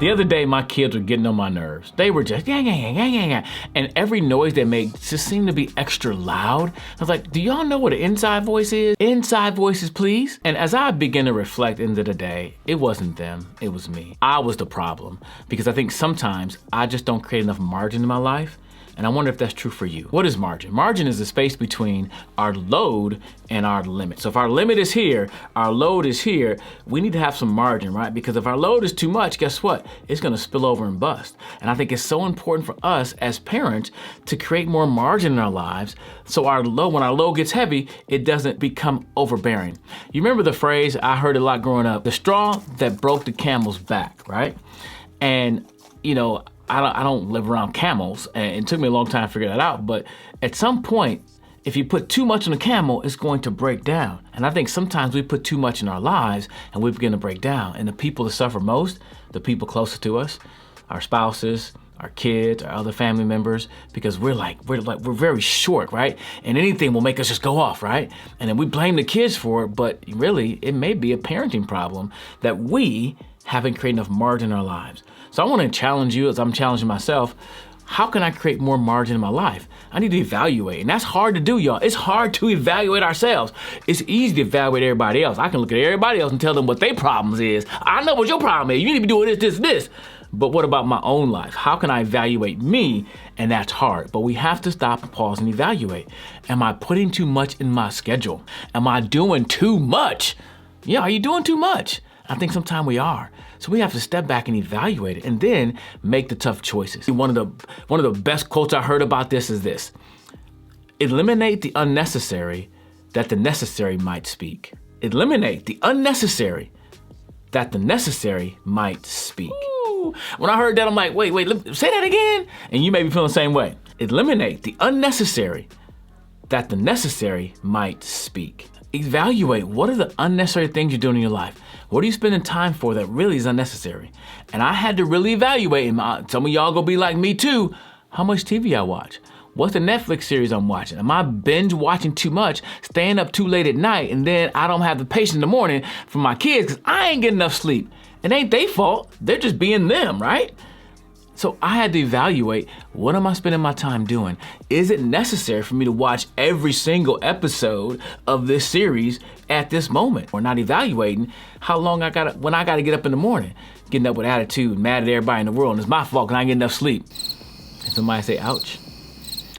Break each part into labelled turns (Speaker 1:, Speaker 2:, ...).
Speaker 1: The other day, my kids were getting on my nerves. They were just, yeah. And every noise they make just seemed to be extra loud. I was like, do y'all know what an inside voice is? Inside voices, please. And as I began to reflect into the day, it wasn't them, it was me. I was the problem because I think sometimes I just don't create enough margin in my life. And I wonder if that's true for you. What is margin? Margin is the space between our load and our limit. So if our limit is here, our load is here, we need to have some margin, right? Because if our load is too much, guess what? It's gonna spill over and bust. And I think it's so important for us as parents to create more margin in our lives so our load, when our load gets heavy, it doesn't become overbearing. You remember the phrase, I heard it a lot growing up, the straw that broke the camel's back, right? And you know, I don't live around camels, and it took me a long time to figure that out, but at some point, if you put too much on a camel, it's going to break down. And I think sometimes we put too much in our lives and we begin to break down. And the people that suffer most, the people closest to us, our spouses, our kids, our other family members, because we're very short, right? And anything will make us just go off, right? And then we blame the kids for it, but really it may be a parenting problem that we haven't created enough margin in our lives. So I want to challenge you as I'm challenging myself. How can I create more margin in my life? I need to evaluate, and that's hard to do, y'all. It's hard to evaluate ourselves. It's easy to evaluate everybody else. I can look at everybody else and tell them what their problems is. I know what your problem is. You need to be doing this. But what about my own life? How can I evaluate me? And that's hard. But we have to stop and pause and evaluate. Am I putting too much in my schedule? Am I doing too much? Yeah, are you doing too much? I think sometimes we are. So we have to step back and evaluate it and then make the tough choices. One of the best quotes I heard about this is this: eliminate the unnecessary that the necessary might speak. Eliminate the unnecessary that the necessary might speak. Ooh. When I heard that, I'm like, wait, say that again. And you may be feeling the same way. Eliminate the unnecessary that the necessary might speak. Evaluate what are the unnecessary things you're doing in your life. What are you spending time for that really is unnecessary? And I had to really evaluate, and some of y'all gonna be like me too, how much TV I watch. What's the Netflix series I'm watching? Am I binge watching too much, staying up too late at night, and then I don't have the patience in the morning for my kids because I ain't getting enough sleep? It ain't their fault, they're just being them, right? So I had to evaluate, what am I spending my time doing? Is it necessary for me to watch every single episode of this series at this moment? Or not evaluating how long when I gotta get up in the morning, getting up with attitude, mad at everybody in the world, and it's my fault because I ain't getting enough sleep. And somebody say, ouch.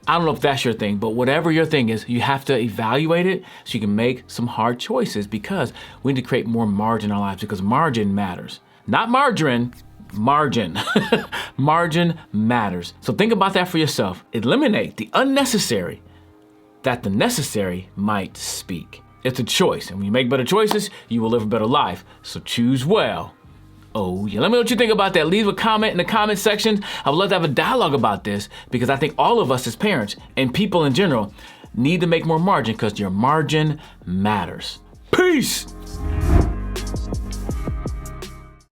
Speaker 1: I don't know if that's your thing, but whatever your thing is, you have to evaluate it so you can make some hard choices, because we need to create more margin in our lives, because margin matters. Not margarine, margin. Margin matters. So think about that for yourself. Eliminate the unnecessary that the necessary might speak. It's a choice, and when you make better choices, you will live a better life. So choose well. Oh yeah, let me know what you think about that. Leave a comment in the comment section. I would love to have a dialogue about this, because I think all of us as parents and people in general need to make more margin, because your margin matters. Peace.